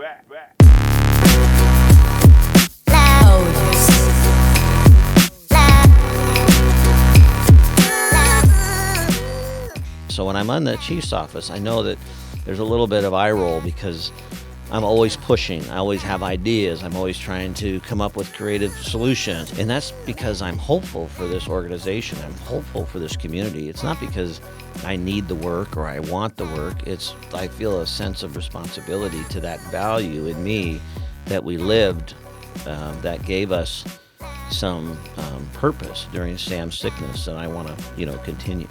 So when I'm in the chief's office, I know that there's a little bit of eye roll because I'm always pushing. I always have ideas. I'm always trying to come up with creative solutions. And that's because I'm hopeful for this organization. I'm hopeful for this community. It's not because I need the work or I want the work. I feel a sense of responsibility to that value in me that we lived that gave us some purpose during Sam's sickness, and I want to, continue.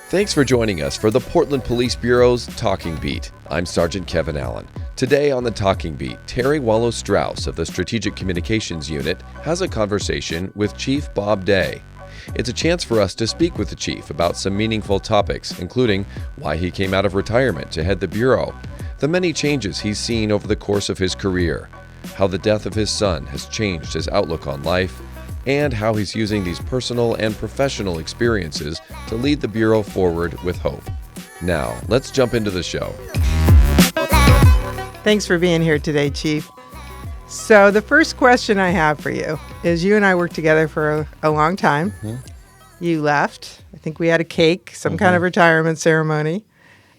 Thanks for joining us for the Portland Police Bureau's Talking Beat. I'm Sergeant Kevin Allen. Today on the Talking Beat, Terry Wallow-Strauss of the Strategic Communications Unit has a conversation with Chief Bob Day. It's a chance for us to speak with the chief about some meaningful topics, including why he came out of retirement to head the Bureau, the many changes he's seen over the course of his career, how the death of his son has changed his outlook on life, and how he's using these personal and professional experiences to lead the Bureau forward with hope. Now, let's jump into the show. Thanks for being here today, Chief. So the first question I have for you is you and I worked together for a long time. Mm-hmm. You left. I think we had a cake, some kind of retirement ceremony,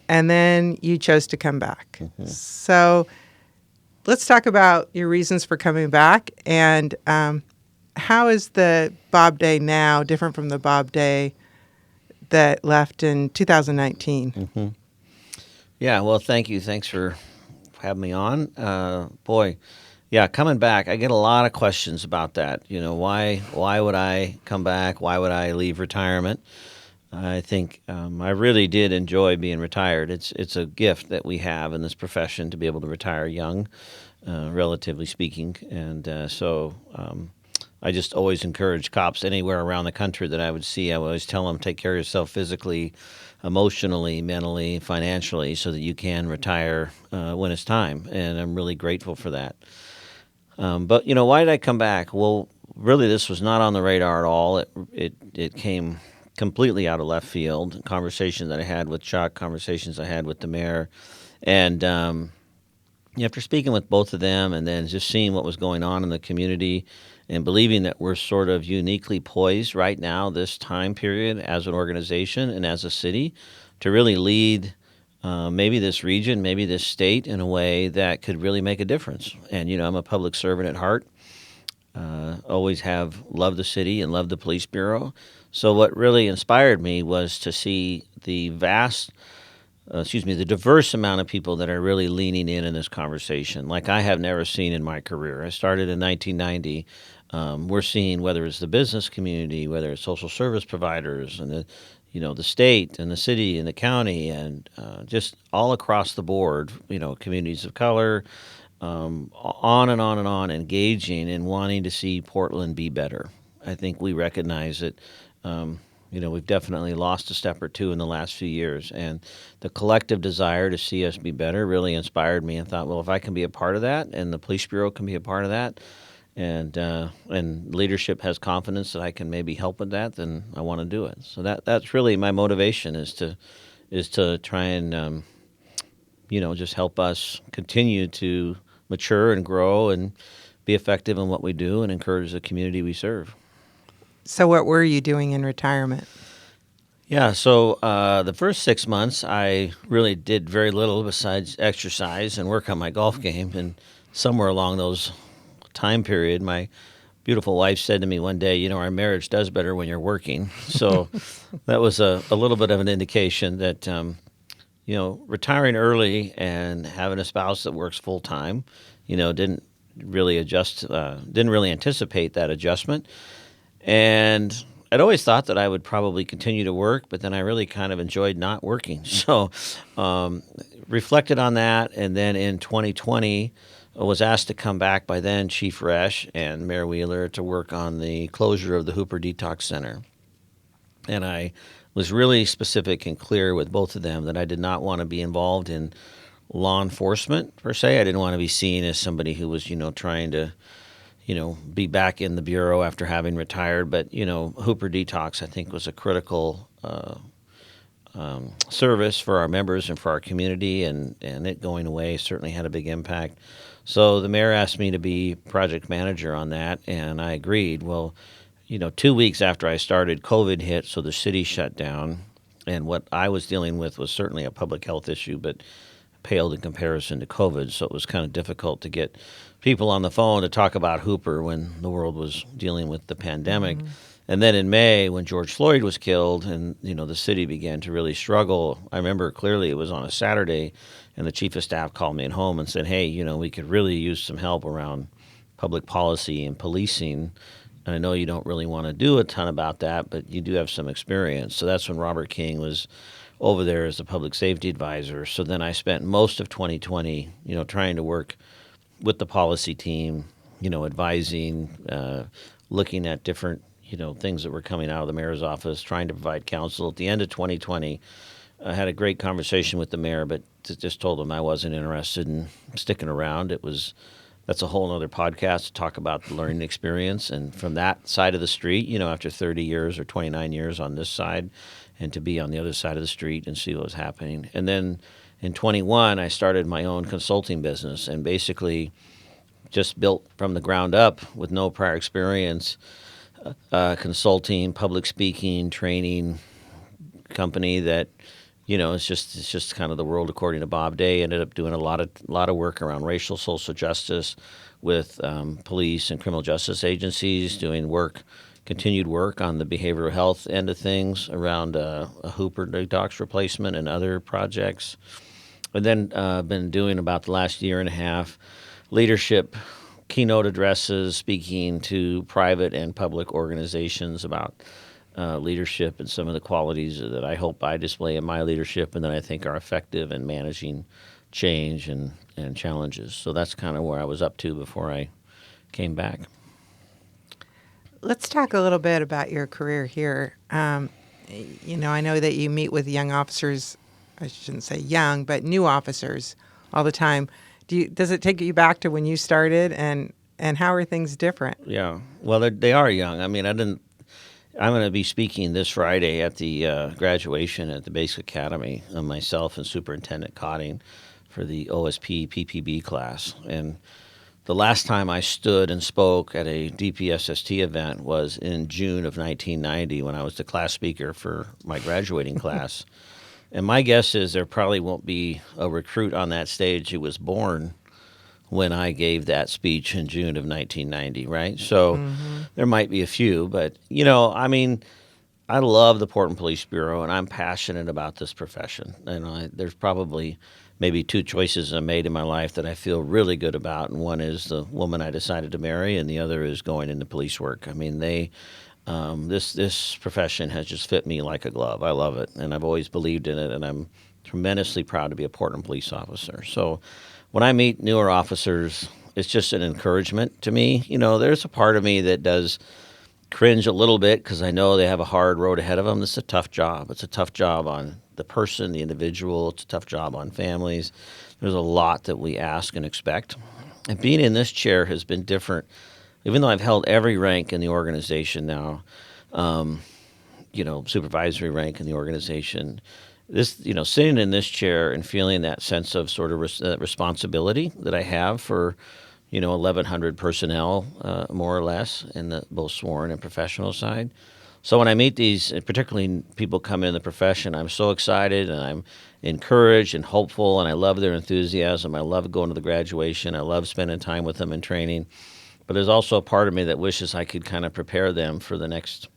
and then you chose to come back. Mm-hmm. So let's talk about your reasons for coming back and how is the Bob Day now different from the Bob Day that left in 2019? Mm-hmm. Yeah, well, thank you. Thanks for having me on. Coming back, I get a lot of questions about that. Why would I come back? Why would I leave retirement? I think I really did enjoy being retired. It's a gift that we have in this profession to be able to retire young, relatively speaking. And so I just always encourage cops anywhere around the country that I would see. I would always tell them, take care of yourself physically, emotionally, mentally, financially, so that you can retire when it's time. And I'm really grateful for that. But why did I come back? Well, really, this was not on the radar at all. It came completely out of left field. Conversations that I had with Chuck, conversations I had with the mayor, and after speaking with both of them, and then just seeing what was going on in the community, and believing that we're sort of uniquely poised right now, this time period, as an organization and as a city, to really lead maybe this region, maybe this state in a way that could really make a difference. And, I'm a public servant at heart. Always have loved the city and loved the police bureau. So what really inspired me was to see the the diverse amount of people that are really leaning in this conversation, like I have never seen in my career. I started in 1990. We're seeing, whether it's the business community, whether it's social service providers, and the state and the city and the county, and just all across the board, communities of color, on and on and on, engaging and wanting to see Portland be better. I think we recognize that, we've definitely lost a step or two in the last few years, and the collective desire to see us be better really inspired me, and thought, well, if I can be a part of that, and the police bureau can be a part of that, and leadership has confidence that I can maybe help with that, then I want to do it. So that's really my motivation, is to try and just help us continue to mature and grow and be effective in what we do and encourage the community we serve. So what were you doing in retirement? Yeah, so the first 6 months, I really did very little besides exercise and work on my golf game. And somewhere along those time period, my beautiful wife said to me one day, our marriage does better when you're working. So that was a little bit of an indication that, retiring early and having a spouse that works full time, didn't really anticipate that adjustment. And I'd always thought that I would probably continue to work, but then I really kind of enjoyed not working. So reflected on that, and then in 2020, I was asked to come back by then Chief Resch and Mayor Wheeler to work on the closure of the Hooper Detox Center. And I was really specific and clear with both of them that I did not want to be involved in law enforcement, per se. I didn't want to be seen as somebody who was, trying to be back in the bureau after having retired. But, Hooper Detox, I think, was a critical service for our members and for our community, and it going away certainly had a big impact. So the mayor asked me to be project manager on that, and I agreed. Well, 2 weeks after I started, COVID hit, so the city shut down. And what I was dealing with was certainly a public health issue, but paled in comparison to COVID. So it was kind of difficult to get people on the phone to talk about Hooper when the world was dealing with the pandemic. And then in May, when George Floyd was killed and, the city began to really struggle, I remember clearly it was on a Saturday, and the chief of staff called me at home and said, hey, we could really use some help around public policy and policing. And I know you don't really want to do a ton about that, but you do have some experience. So that's when Robert King was over there as the public safety advisor. So then I spent most of 2020, trying to work with the policy team, advising, looking at different, things that were coming out of the mayor's office, trying to provide counsel. At the end of 2020, I had a great conversation with the mayor, but just told him I wasn't interested in sticking around. That's a whole other podcast to talk about the learning experience. And from that side of the street, after 30 years or 29 years on this side, and to be on the other side of the street and see what was happening. And then in 21, I started my own consulting business and basically just built from the ground up with no prior experience, consulting, public speaking, training company that, it's just kind of the world according to Bob Day. Ended up doing a lot of work around racial social justice with police and criminal justice agencies, doing continued work on the behavioral health end of things around a Hooper detox replacement and other projects. And then been doing about the last year and a half leadership keynote addresses, speaking to private and public organizations about leadership and some of the qualities that I hope I display in my leadership and that I think are effective in managing change and challenges. So that's kind of where I was up to before I came back. Let's talk a little bit about your career here. I know that you meet with young officers, I shouldn't say young, but new officers all the time. Does it take you back to when you started, and how are things different? Yeah, well, they are young. I mean, I'm going to be speaking this Friday at the graduation at the Basic Academy, myself and Superintendent Cotting for the OSP PPB class. And the last time I stood and spoke at a DPSST event was in June of 1990 when I was the class speaker for my graduating class. And my guess is there probably won't be a recruit on that stage who was born when I gave that speech in June of 1990, right? So there might be a few, but, I love the Portland Police Bureau, and I'm passionate about this profession. And there's probably maybe two choices I made in my life that I feel really good about, and one is the woman I decided to marry, and the other is going into police work. I mean, this profession has just fit me like a glove. I love it, and I've always believed in it, and I'm tremendously proud to be a Portland police officer. So when I meet newer officers, it's just an encouragement to me. There's a part of me that does cringe a little bit because I know they have a hard road ahead of them. This is a tough job. It's a tough job on the person, the individual. It's a tough job on families. There's a lot that we ask and expect. And being in this chair has been different. Even though I've held every rank in the organization now, supervisory rank in the organization, sitting in this chair and feeling that sense of sort of responsibility that I have for 1,100 personnel, more or less, in the both sworn and professional side. So when I meet these, particularly people come in the profession, I'm so excited and I'm encouraged and hopeful, and I love their enthusiasm. I love going to the graduation. I love spending time with them in training. But there's also a part of me that wishes I could kind of prepare them for the next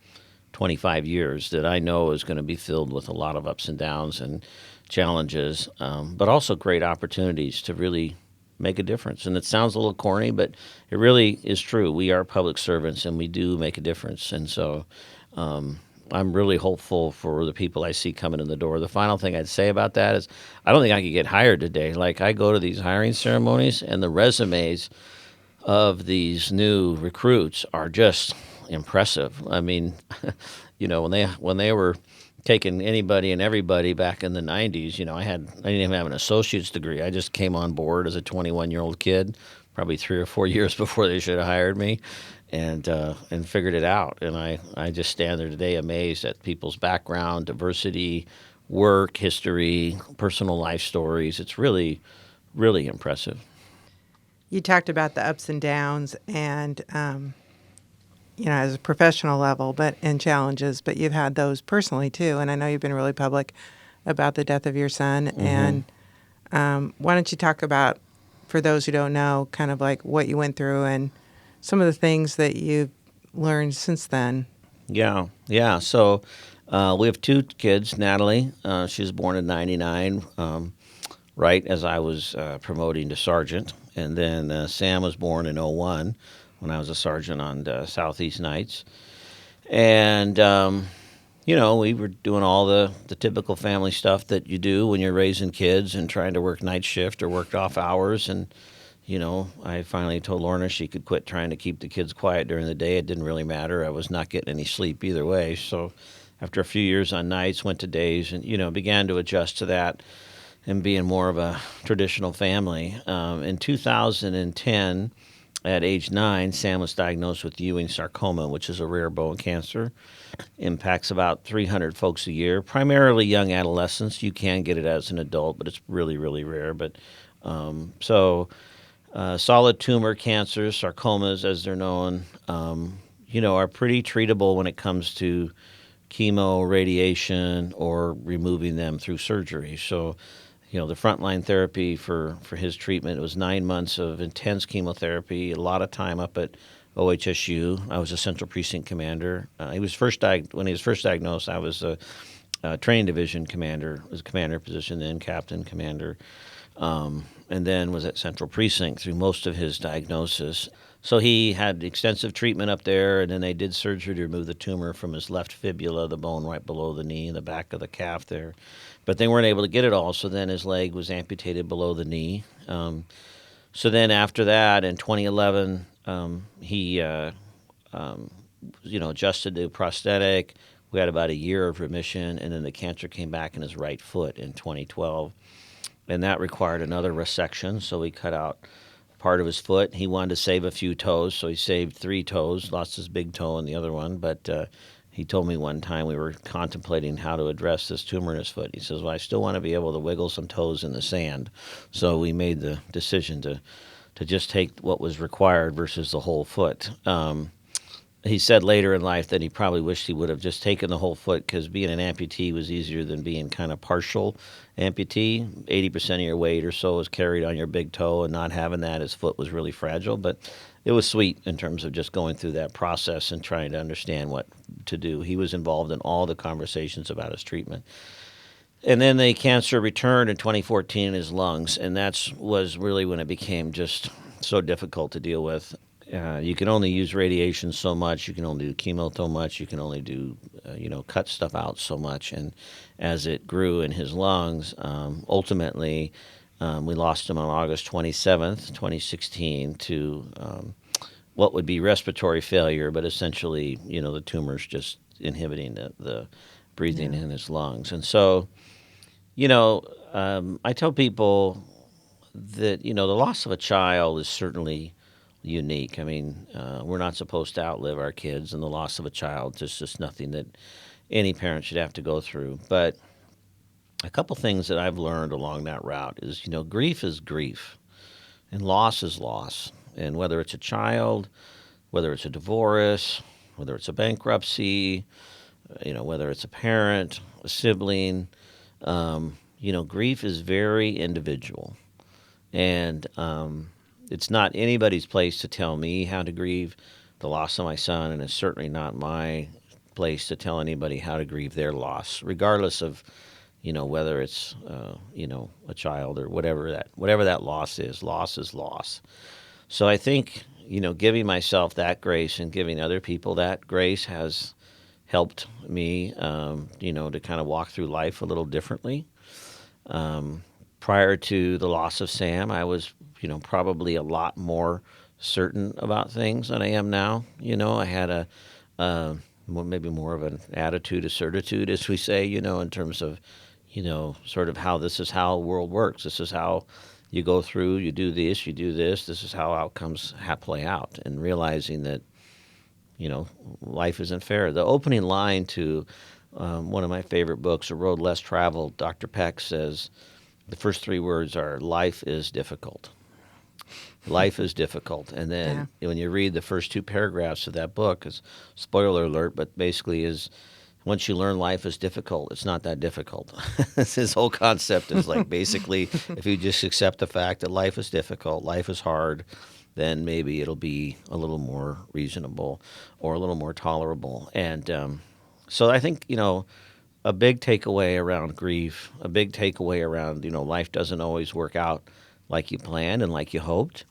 25 years that I know is going to be filled with a lot of ups and downs and challenges, but also great opportunities to really make a difference. And it sounds a little corny, but it really is true. We are public servants, and we do make a difference. And so I'm really hopeful for the people I see coming in the door. The final thing I'd say about that is I don't think I could get hired today. Like, I go to these hiring ceremonies, and the resumes of these new recruits are just impressive. I mean, when they were taking anybody and everybody back in the 90s, I didn't even have an associate's degree. I just came on board as a 21-year-old kid, probably 3 or 4 years before they should have hired me, and figured it out. And I just stand there today amazed at people's background, diversity, work history, personal life stories. It's really, really impressive. You talked about the ups and downs and, as a professional level, but and challenges, but you've had those personally too. And I know you've been really public about the death of your son. Hmm. And why don't you talk about, for those who don't know, kind of like what you went through and some of the things that you've learned since then? Yeah, yeah. So we have two kids. Natalie, she was born in '99, right as I was promoting to sergeant, and then Sam was born in '01 when I was a sergeant on Southeast Nights, and we were doing all the typical family stuff that you do when you're raising kids and trying to work night shift or work off hours. And I finally told Lorna she could quit trying to keep the kids quiet during the day. It didn't really matter. I was not getting any sleep either way. So after a few years on nights, went to days and, began to adjust to that and being more of a traditional family. In 2010, at age 9, Sam was diagnosed with Ewing sarcoma, which is a rare bone cancer. Impacts about 300 folks a year, primarily young adolescents. You can get it as an adult, but it's really, really rare. But solid tumor cancers, sarcomas as they're known, are pretty treatable when it comes to chemo, radiation, or removing them through surgery. So, the frontline therapy for his treatment, it was 9 months of intense chemotherapy, a lot of time up at OHSU. I was a Central Precinct commander. When he was first diagnosed, I was a training division commander, was a commander position, then captain, commander, and then was at Central Precinct through most of his diagnosis. So he had extensive treatment up there, and then they did surgery to remove the tumor from his left fibula, the bone right below the knee, in the back of the calf there. But they weren't able to get it all, so then his leg was amputated below the knee. So then after that, in 2011, he adjusted to prosthetic. We had about a year of remission, and then the cancer came back in his right foot in 2012, and that required another resection. So we cut out part of his foot. He wanted to save a few toes, so he saved 3 toes, lost his big toe and the other one. But he told me one time we were contemplating how to address this tumor in his foot. He says, "Well, I still want to be able to wiggle some toes in the sand." So we made the decision to just take what was required versus the whole foot. He said later in life that he probably wished he would have just taken the whole foot because being an amputee was easier than being kind of partial amputee. 80% of your weight or so was carried on your big toe, and not having that, his foot was really fragile. But it was sweet in terms of just going through that process and trying to understand what to do. He was involved in all the conversations about his treatment. And then the cancer returned in 2014 in his lungs, and that was really when it became just so difficult to deal with. You can only use radiation so much. You can only do chemo so much. You can only do, cut stuff out so much. And as it grew in his lungs, ultimately, we lost him on August 27th, 2016, to what would be respiratory failure, but essentially, the tumor's just inhibiting the breathing in his lungs. And so, I tell people that, the loss of a child is certainly unique. I mean, we're not supposed to outlive our kids, and the loss of a child is just nothing that any parent should have to go through. But a couple things that I've learned along that route is, grief is grief, and loss is loss. And whether it's a child, whether it's a divorce, whether it's a bankruptcy, whether it's a parent, a sibling, grief is very individual. And it's not anybody's place to tell me how to grieve the loss of my son, and it's certainly not my place to tell anybody how to grieve their loss, regardless of, whether it's, a child or whatever that loss is. Loss is loss. So I think, giving myself that grace and giving other people that grace has helped me, to kind of walk through life a little differently. Prior to the loss of Sam, I was, probably a lot more certain about things than I am now. I had maybe more of an attitude of certitude, as we say, in terms of, sort of how this is how the world works. This is how you go through, you do this, this is how outcomes play out, and realizing that, life isn't fair. The opening line to one of my favorite books, A Road Less Traveled, Dr. Peck says the first three words are life is difficult. Life is difficult. And Yeah. then when you read the first two paragraphs of that book, is spoiler alert, but basically is once you learn life is difficult, it's not that difficult. His whole concept is like basically if you just accept the fact that life is difficult, life is hard, then maybe it'll be a little more reasonable or a little more tolerable. And so I think, a big takeaway around grief, a big takeaway around, life doesn't always work out like you planned and like you hoped.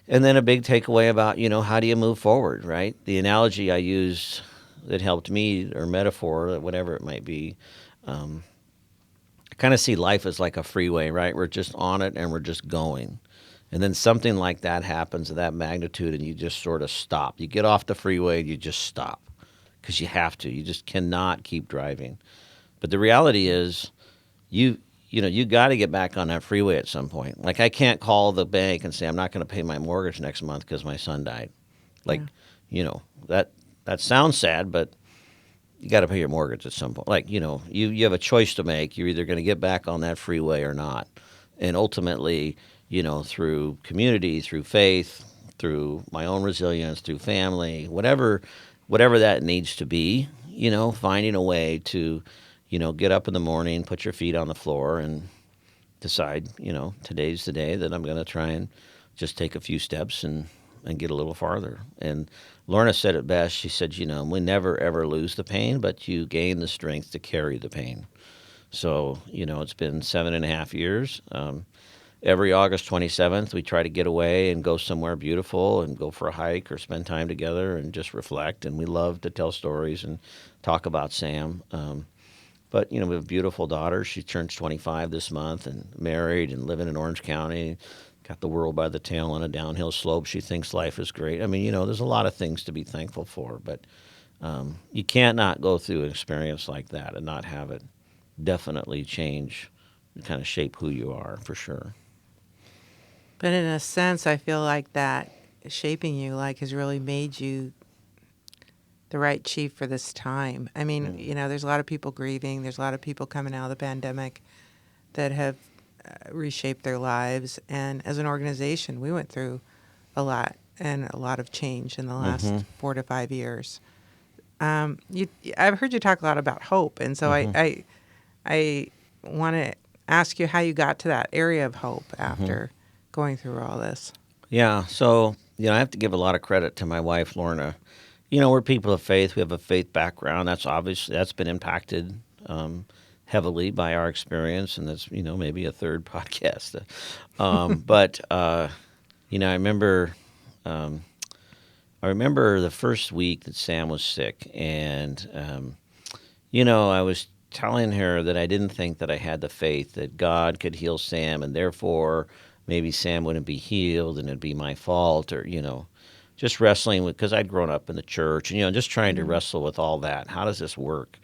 And then a big takeaway about, how do you move forward, right? The analogy I used that helped me, or metaphor, whatever it might be, I kind of see life as like a freeway, right? We're just on it and we're just going. And then something like that happens of that magnitude and you just sort of stop. You get off the freeway and you just stop because you have to. You just cannot keep driving. But the reality is you got to get back on that freeway at some point. Like I can't call the bank and say I'm not going to pay my mortgage next month because my son died. Like, Yeah. that sounds sad, but you got to pay your mortgage at some point. Like, you have a choice to make. You're either going to get back on that freeway or not. And ultimately, through community, through faith, through my own resilience, through family, whatever that needs to be, finding a way to, get up in the morning, put your feet on the floor and decide, today's the day that I'm going to try and just take a few steps and get a little farther. And Lorna said it best. She said, we never, ever lose the pain, but you gain the strength to carry the pain. So, it's been 7.5 years. Every August 27th, we try to get away and go somewhere beautiful and go for a hike or spend time together and just reflect. And we love to tell stories and talk about Sam. But, we have a beautiful daughter. She turns 25 this month and married and living in Orange County. Got the world by the tail on a downhill slope. She thinks life is great. I mean, there's a lot of things to be thankful for. But you can't not go through an experience like that and not have it definitely change, kind of shape who you are for sure. But in a sense, I feel like that shaping you has really made you the right chief for this time. I mean, there's a lot of people grieving. There's a lot of people coming out of the pandemic that have reshaped their lives. And as an organization, we went through a lot and a lot of change in the last 4 to 5 years. I've heard you talk a lot about hope, and so I want to ask you how you got to that area of hope after going through all this. Yeah, so I have to give a lot of credit to my wife, Lorna. We're people of faith. We have a faith background. That's been impacted heavily by our experience, and that's maybe a third podcast. But I remember the first week that Sam was sick, and I was telling her that I didn't think that I had the faith that God could heal Sam, and therefore maybe Sam wouldn't be healed, and it'd be my fault, or just wrestling with because I'd grown up in the church, and just trying to wrestle with all that. How does this work?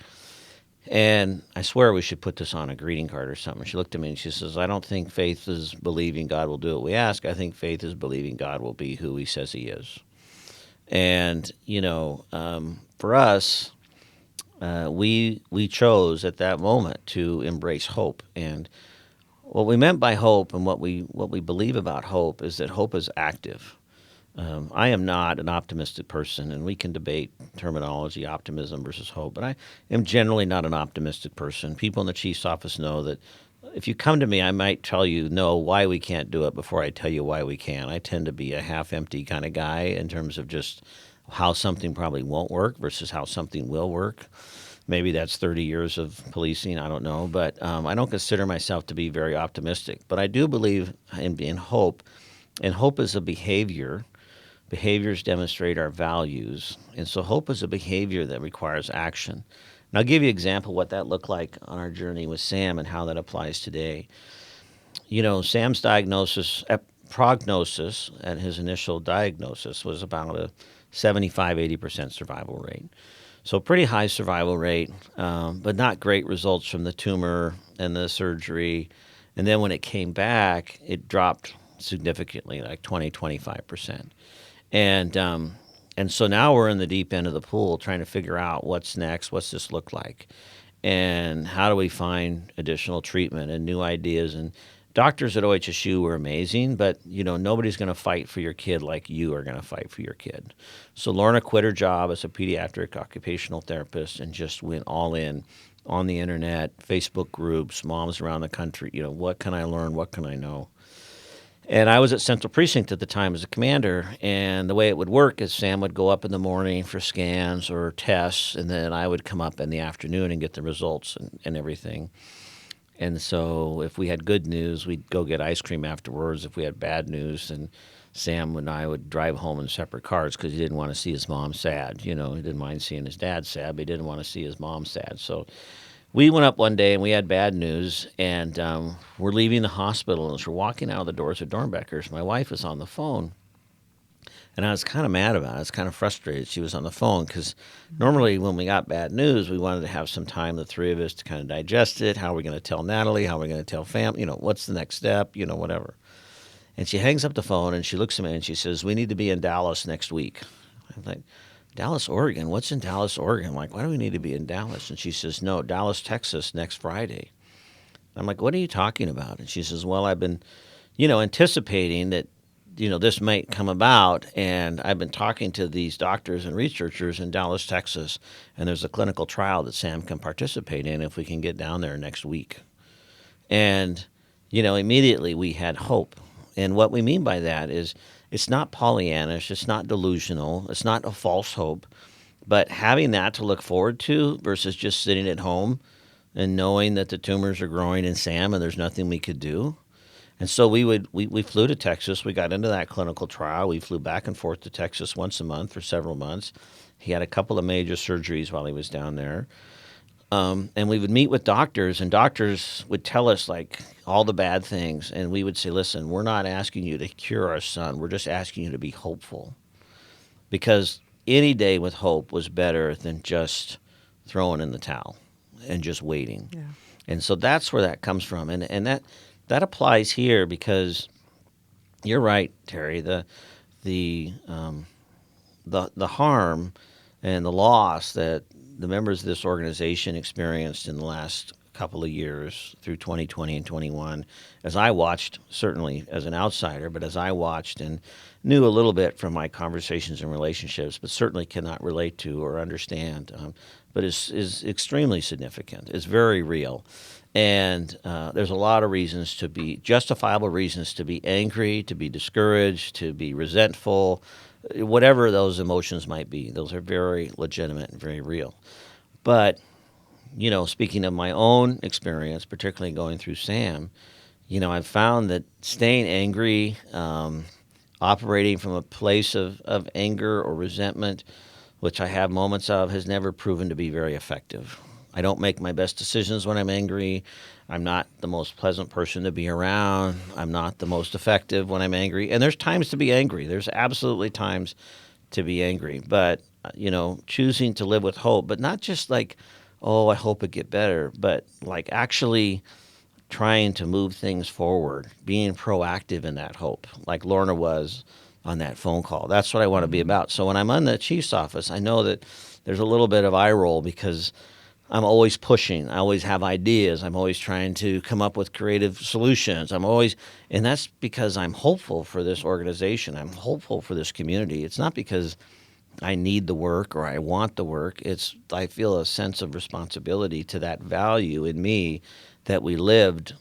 And I swear we should put this on a greeting card or something. She looked at me and she says, I don't think faith is believing God will do what we ask. I think faith is believing God will be who he says he is. And, for us, we chose at that moment to embrace hope. And what we meant by hope and what we believe about hope is that hope is active. I am not an optimistic person, and we can debate terminology, optimism versus hope, but I am generally not an optimistic person. People in the chief's office know that if you come to me, I might tell you no why we can't do it before I tell you why we can. I tend to be a half-empty kind of guy in terms of just how something probably won't work versus how something will work. Maybe that's 30 years of policing, I don't know, but I don't consider myself to be very optimistic. But I do believe in hope, and hope is a behavior. Behaviors demonstrate our values, and so hope is a behavior that requires action. And I'll give you an example of what that looked like on our journey with Sam and how that applies today. Sam's prognosis at his initial diagnosis was about a 75-80% survival rate. So pretty high survival rate, but not great results from the tumor and the surgery. And then when it came back, it dropped significantly, like 20-25%. And And so now we're in the deep end of the pool trying to figure out what's next, what's this look like, and how do we find additional treatment and new ideas. And doctors at OHSU were amazing, but nobody's going to fight for your kid like you are going to fight for your kid. So Lorna quit her job as a pediatric occupational therapist and just went all in on the internet, Facebook groups, moms around the country. What can I learn? What can I know? And I was at Central Precinct at the time as a commander, and the way it would work is Sam would go up in the morning for scans or tests, and then I would come up in the afternoon and get the results and everything. And so if we had good news, we'd go get ice cream afterwards. If we had bad news, and Sam and I would drive home in separate cars because he didn't want to see his mom sad. He didn't mind seeing his dad sad, but he didn't want to see his mom sad. So we went up one day and we had bad news, and we're leaving the hospital. And as we're walking out of the doors of Dornbeckers, my wife was on the phone, and I was kind of mad about it. I was kind of frustrated she was on the phone because normally when we got bad news, we wanted to have some time, the three of us, to kind of digest it. How are we going to tell Natalie? How are we going to tell family? What's the next step? Whatever. And she hangs up the phone and she looks at me and she says, "We need to be in Dallas next week." I'm like, "Dallas, Oregon? What's in Dallas, Oregon?" I'm like, "Why do we need to be in Dallas?" And she says, "No, Dallas, Texas next Friday." I'm like, "What are you talking about?" And she says, "Well, I've been, anticipating that, this might come about. And I've been talking to these doctors and researchers in Dallas, Texas, and there's a clinical trial that Sam can participate in if we can get down there next week." And, immediately we had hope. And what we mean by that is it's not Pollyannish, it's not delusional, it's not a false hope, but having that to look forward to versus just sitting at home and knowing that the tumors are growing in Sam and there's nothing we could do. And so we flew to Texas. We got into that clinical trial. We flew back and forth to Texas once a month for several months. He had a couple of major surgeries while he was down there. And we would meet with doctors, and doctors would tell us like all the bad things. And we would say, "Listen, we're not asking you to cure our son. We're just asking you to be hopeful." Because any day with hope was better than just throwing in the towel and just waiting. Yeah. And so that's where that comes from. And that applies here because you're right, Terry. The harm and the loss that the members of this organization experienced in the last couple of years through 2020 and 21, as I watched, certainly as an outsider, but as I watched and knew a little bit from my conversations and relationships, but certainly cannot relate to or understand, but is extremely significant. It's very real. And there's a lot of reasons to be, justifiable reasons to be angry, to be discouraged, to be resentful, whatever those emotions might be. Those are very legitimate and very real. But, speaking of my own experience, particularly going through Sam, I've found that staying angry, operating from a place of anger or resentment, which I have moments of, has never proven to be very effective. I don't make my best decisions when I'm angry. I'm not the most pleasant person to be around. I'm not the most effective when I'm angry. And there's times to be angry. There's absolutely times to be angry. But, choosing to live with hope, but not just like, oh, I hope it get better, but like actually trying to move things forward, being proactive in that hope, like Lorna was on that phone call. That's what I want to be about. So when I'm in the chief's office, I know that there's a little bit of eye roll because I'm always pushing. I always have ideas. I'm always trying to come up with creative solutions. And that's because I'm hopeful for this organization. I'm hopeful for this community. It's not because I need the work or I want the work. I feel a sense of responsibility to that value in me that we lived,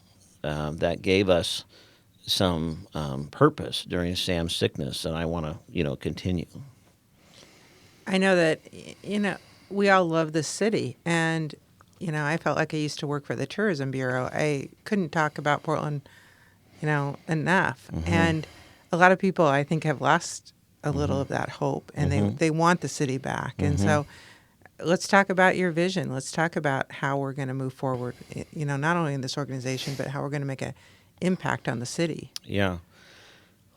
that gave us some purpose during Sam's sickness, and I want to, continue. I know that, we all love this city. And, I felt like I used to work for the Tourism Bureau. I couldn't talk about Portland, enough. Mm-hmm. And a lot of people, I think, have lost a little of that hope, and they want the city back. And so let's talk about your vision. Let's talk about how we're going to move forward, not only in this organization, but how we're going to make an impact on the city. Yeah.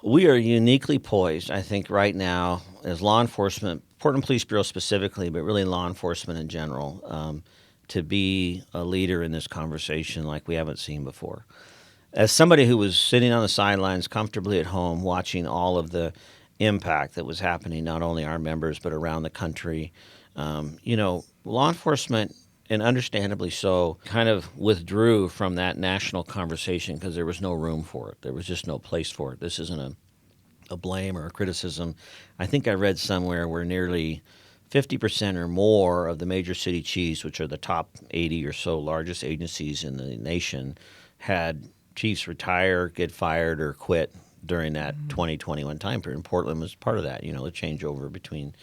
We are uniquely poised, I think, right now as law enforcement, Portland Police Bureau specifically, but really law enforcement in general, to be a leader in this conversation like we haven't seen before. As somebody who was sitting on the sidelines comfortably at home watching all of the impact that was happening, not only our members, but around the country. Law enforcement, and understandably so, kind of withdrew from that national conversation because there was no room for it. There was just no place for it. This isn't a blame or a criticism. I think I read somewhere where nearly 50% or more of the major city chiefs, which are the top 80 or so largest agencies in the nation, had chiefs retire, get fired, or quit during that 2021 time period. And Portland was part of that, the changeover between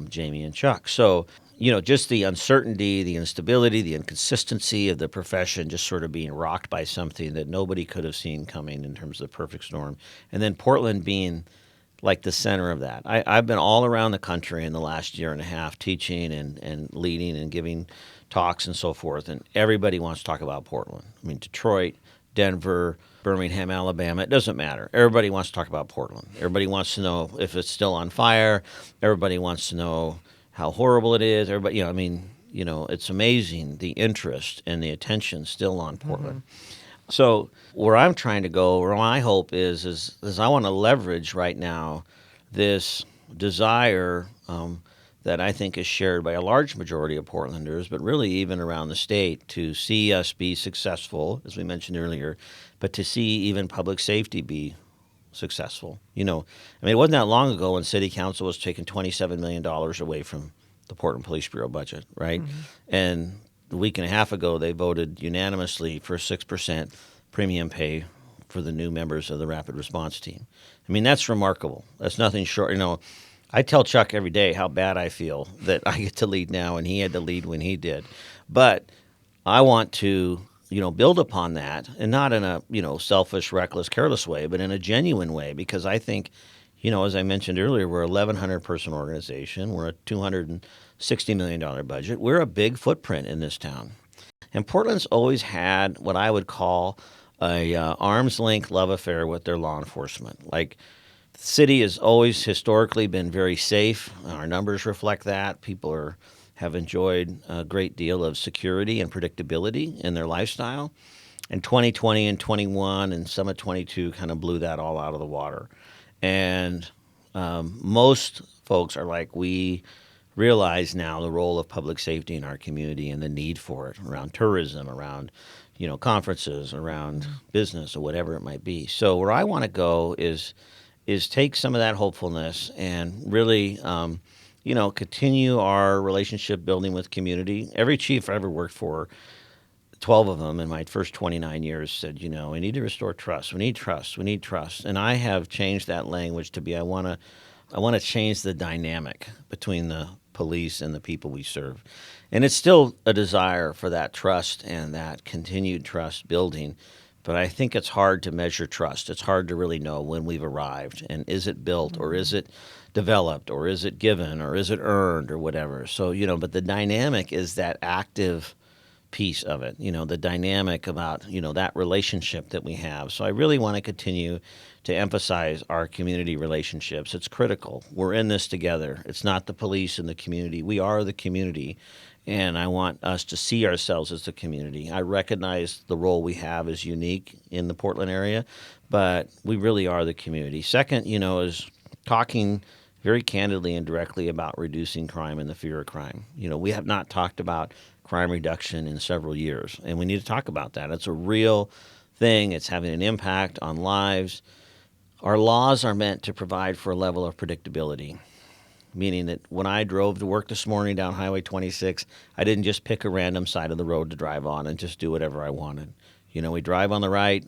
Jamie and Chuck. So, just the uncertainty, the instability, the inconsistency of the profession just sort of being rocked by something that nobody could have seen coming in terms of the perfect storm. And then Portland being like the center of that. I've been all around the country in the last year and a half teaching and leading and giving talks and so forth, and everybody wants to talk about Portland. I mean, Detroit, Denver, Birmingham, Alabama, it doesn't matter. Everybody wants to talk about Portland. Everybody wants to know if it's still on fire. Everybody wants to know how horrible it is. Everybody, it's amazing the interest and the attention still on Portland. So where I'm trying to go, where my hope is I want to leverage right now this desire that I think is shared by a large majority of Portlanders, but really even around the state, to see us be successful, as we mentioned earlier, but to see even public safety be successful. It wasn't that long ago when City Council was taking $27 million away from the Portland Police Bureau budget, right? And a week and a half ago, they voted unanimously for 6% premium pay for the new members of the Rapid Response Team. I mean, that's remarkable. That's nothing short. I tell Chuck every day how bad I feel that I get to lead now and he had to lead when he did. But I want to, build upon that, and not in a, selfish, reckless, careless way, but in a genuine way, because I think, as I mentioned earlier, we're a 1,100 person organization. We're a $260 million budget. We're a big footprint in this town. And Portland's always had what I would call a arm's length love affair with their law enforcement. Like, the city has always historically been very safe. Our numbers reflect that. People have enjoyed a great deal of security and predictability in their lifestyle. And 2020 and 21 and some of 22 kind of blew that all out of the water. And most folks are like, we realize now the role of public safety in our community and the need for it around tourism, around conferences, around business, or whatever it might be. So where I want to go is take some of that hopefulness and really continue our relationship building with community. Every chief I ever worked for, 12 of them in my first 29 years, said, we need to restore trust. We need trust. We need trust. And I have changed that language to be, I want to change the dynamic between the police and the people we serve. And it's still a desire for that trust and that continued trust building. But I think it's hard to measure trust. It's hard to really know when we've arrived, and is it built, or is it developed, or is it given, or is it earned, or whatever. So, but the dynamic is that active piece of it, the dynamic about, that relationship that we have. So I really want to continue to emphasize our community relationships. It's critical. We're in this together. It's not the police and the community. We are the community. And I want us to see ourselves as the community. I recognize the role we have is unique in the Portland area, but we really are the community. Second, is talking very candidly and directly about reducing crime and the fear of crime. We have not talked about crime reduction in several years, and we need to talk about that. It's a real thing. It's having an impact on lives. Our laws are meant to provide for a level of predictability, meaning that when I drove to work this morning down Highway 26, I didn't just pick a random side of the road to drive on and just do whatever I wanted. We drive on the right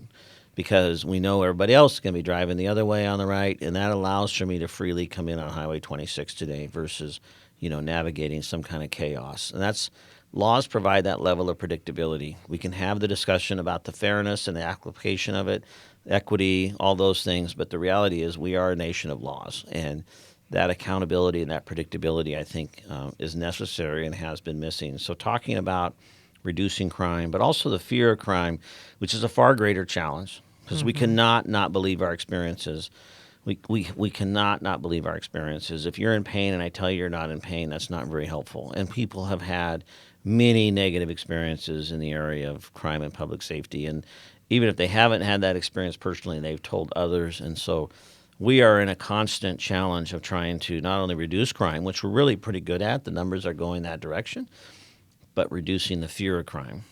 because we know everybody else is going to be driving the other way on the right, and that allows for me to freely come in on Highway 26 today versus, navigating some kind of chaos. And laws provide that level of predictability. We can have the discussion about the fairness and the application of it, equity, all those things, but the reality is we are a nation of laws, and that accountability and that predictability, I think, is necessary and has been missing. So talking about reducing crime, but also the fear of crime, which is a far greater challenge, because we cannot not believe our experiences. We cannot not believe our experiences. If you're in pain and I tell you you're not in pain, that's not very helpful. And people have had many negative experiences in the area of crime and public safety. And even if they haven't had that experience personally, they've told others. And so we are in a constant challenge of trying to not only reduce crime, which we're really pretty good at, the numbers are going that direction, but reducing the fear of crime.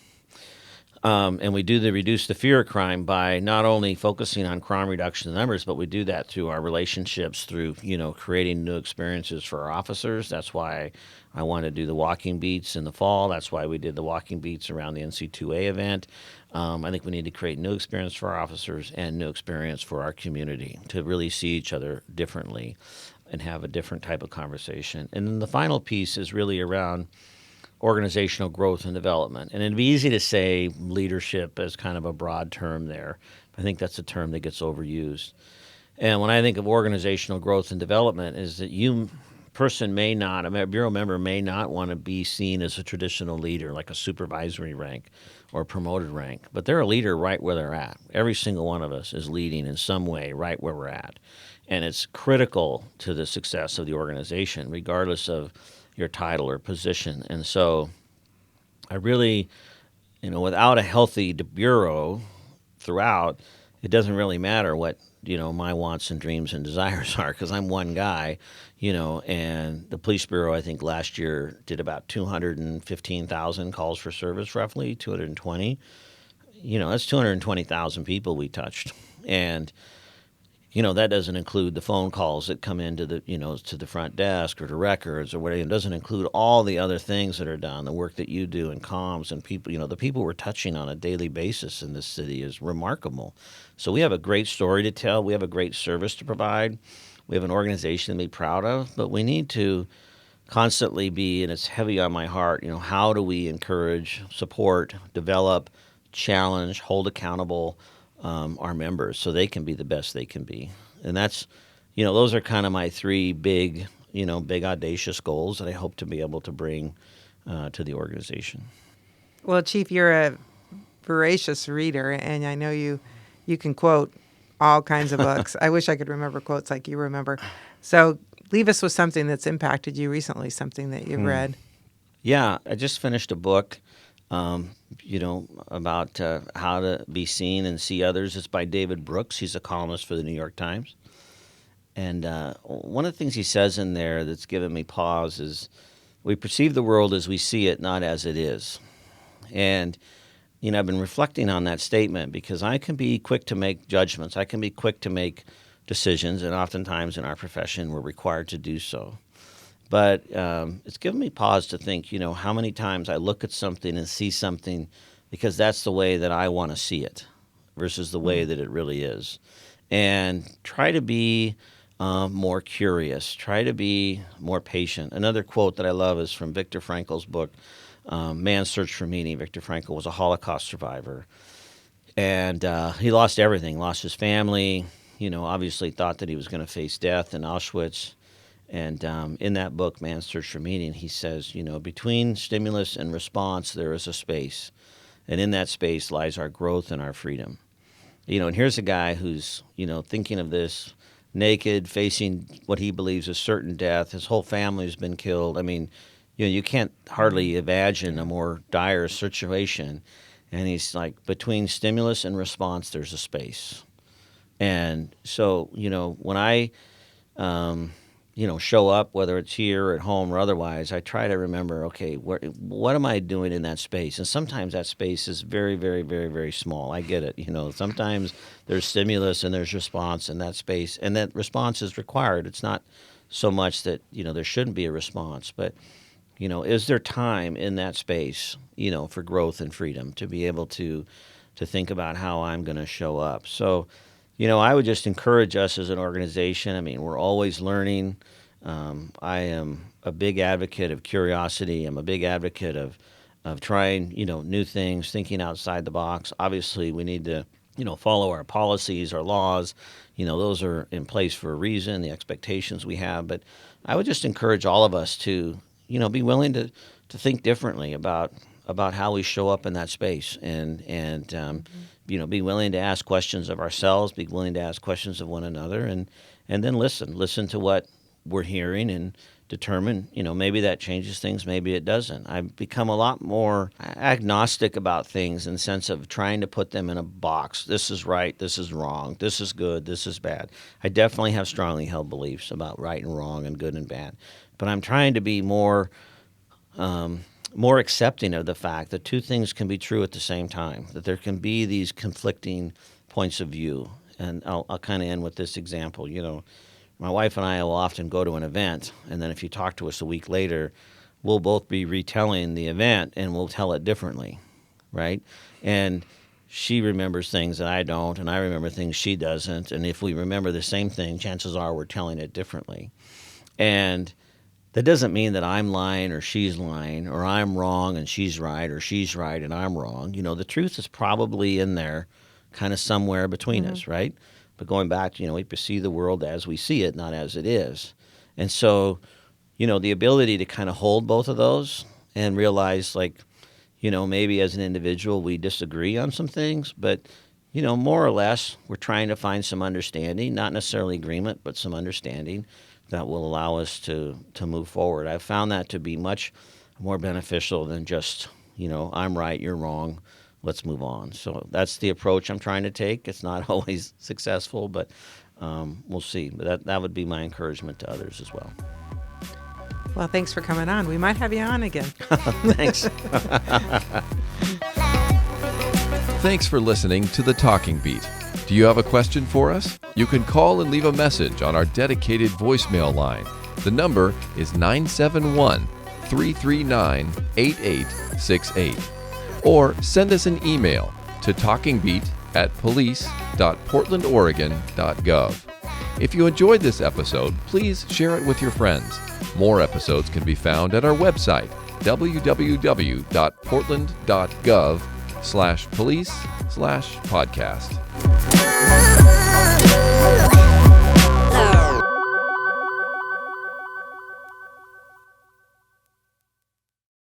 And we do reduce the fear of crime by not only focusing on crime reduction in numbers, but we do that through our relationships, through creating new experiences for our officers. That's why I want to do the walking beats in the fall. That's why we did the walking beats around the NC2A event. I think we need to create new experience for our officers and new experience for our community to really see each other differently and have a different type of conversation. And then the final piece is really around organizational growth and development. And it'd be easy to say leadership as kind of a broad term there. I think that's a term that gets overused. And when I think of organizational growth and development, is that a bureau member may not want to be seen as a traditional leader, like a supervisory rank or promoted rank, but they're a leader right where they're at. Every single one of us is leading in some way right where we're at. And it's critical to the success of the organization, regardless of your title or position. And so I really, without a healthy bureau throughout, it doesn't really matter what, my wants and dreams and desires are, because I'm one guy, and the police bureau, I think last year did about 215,000 calls for service, roughly 220. That's 220,000 people we touched. And that doesn't include the phone calls that come into to the front desk or to records or whatever. It doesn't include all the other things that are done, the work that you do in comms and people, the people we're touching on a daily basis in this city is remarkable. So we have a great story to tell. We have a great service to provide. We have an organization to be proud of, but we need to constantly be, and it's heavy on my heart, how do we encourage, support, develop, challenge, hold accountable our members so they can be the best they can be. And that's, those are kind of my three big audacious goals that I hope to be able to bring to the organization. Well, Chief, you're a voracious reader, and I know you can quote all kinds of books. I wish I could remember quotes like you remember. So leave us with something that's impacted you recently, something that you've read. Yeah, I just finished a book about how to be seen and see others. It's by David Brooks. He's a columnist for the New York Times. And one of the things he says in there that's given me pause is we perceive the world as we see it, not as it is. And, I've been reflecting on that statement because I can be quick to make judgments. I can be quick to make decisions, and oftentimes in our profession we're required to do so. But it's given me pause to think, how many times I look at something and see something because that's the way that I want to see it versus the way that it really is. And try to be more curious, try to be more patient. Another quote that I love is from Viktor Frankl's book, Man's Search for Meaning. Viktor Frankl was a Holocaust survivor. And he lost everything, lost his family, obviously thought that he was going to face death in Auschwitz. And in that book, Man's Search for Meaning, he says, between stimulus and response, there is a space. And in that space lies our growth and our freedom. And here's a guy who's, thinking of this, naked, facing what he believes is certain death. His whole family's been killed. I mean, you can't hardly imagine a more dire situation. And he's like, between stimulus and response, there's a space. And so, when I show up, whether it's here or at home or otherwise, I try to remember, okay, what am I doing in that space? And sometimes that space is very, very, very, very small. I get it. Sometimes there's stimulus and there's response in that space, and that response is required. It's not so much that, there shouldn't be a response, but, is there time in that space, for growth and freedom to be able to think about how I'm going to show up? So, I would just encourage us as an organization. I mean, we're always learning. I am a big advocate of curiosity. I'm a big advocate of trying, new things, thinking outside the box. Obviously, we need to, follow our policies, our laws. Those are in place for a reason, the expectations we have. But I would just encourage all of us to, be willing to think differently about how we show up in that space and be willing to ask questions of ourselves, be willing to ask questions of one another, and then listen to what we're hearing and determine, maybe that changes things, maybe it doesn't. I've become a lot more agnostic about things in the sense of trying to put them in a box. This is right, this is wrong, this is good, this is bad. I definitely have strongly held beliefs about right and wrong and good and bad. But I'm trying to be more accepting of the fact that two things can be true at the same time, that there can be these conflicting points of view. And I'll kind of end with this example. My wife and I will often go to an event, and then if you talk to us a week later, we'll both be retelling the event, and we'll tell it differently, right? And she remembers things that I don't, and I remember things she doesn't. And if we remember the same thing, chances are we're telling it differently. And that doesn't mean that I'm lying or she's lying, or I'm wrong and she's right, or she's right and I'm wrong. The truth is probably in there kind of somewhere between us, right? But going back to, we perceive the world as we see it, not as it is. And so, the ability to kind of hold both of those and realize, maybe as an individual we disagree on some things, but, more or less we're trying to find some understanding, not necessarily agreement, but some understanding that will allow us to move forward. I've found that to be much more beneficial than just, I'm right, you're wrong, let's move on. So that's the approach I'm trying to take. It's not always successful, but we'll see. But that would be my encouragement to others as well. Well, thanks for coming on. We might have you on again. Thanks. Thanks for listening to The Talking Beat. Do you have a question for us? You can call and leave a message on our dedicated voicemail line. The number is 971-339-8868. Or send us an email to talkingbeat@police.portlandoregon.gov. If you enjoyed this episode, please share it with your friends. More episodes can be found at our website, www.portland.gov/police/podcast.